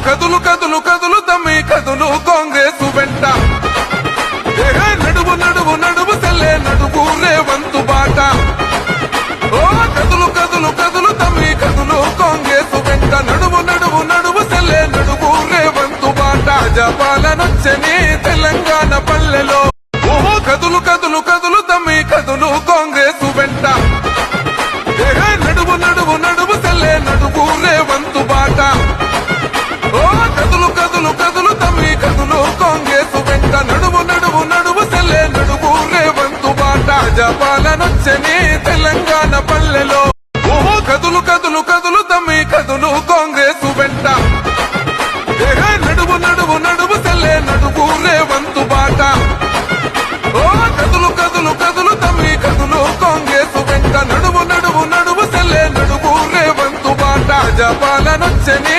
కదులు కదులు కదులు తమ్మి కదులు కాంగ్రెస్ వెంట నడువు నడువు నడువు తెల్లే నడువు రేవంతు బాట ఓ కదులు కదులు కదులు తమ్మి కదులు కాంగ్రెస్ వెంట నడువు నడువు నడువు తెల్లే నడువు రేవంతు బాట జపాలనొచ్చని తెలంగాణ పల్లెలో ఓ కదులు కదులు కదులు తమ్మి కదులు కాంగ్రెస్ వెంట నడువు నడువు నడువు తెల్లే నడువు రేవంతు బాట ఓ కదులు కదులు కదులు తమ్మి కదులు కాంగ్రెస్ వెంట నడువు నడువు నడువు తెల్లే నడువు రేవంతు బాట జపాలనొచ్చని తెలంగాణ పల్లెలో ఓ కదులు కదులు కదులు తమ్మి కదులు కాంగ్రెస్ వెంట నడువు నడువు నడువు తెల్లే నడువు రేవంతు బాట ఓ కదులు కదులు కదులు తమ్మి కదులు కాంగ్రెస్ వెంట నడువు నడువు నడువు తెల్లే నడువు రేవంతు బాట జపాలనొచ్చని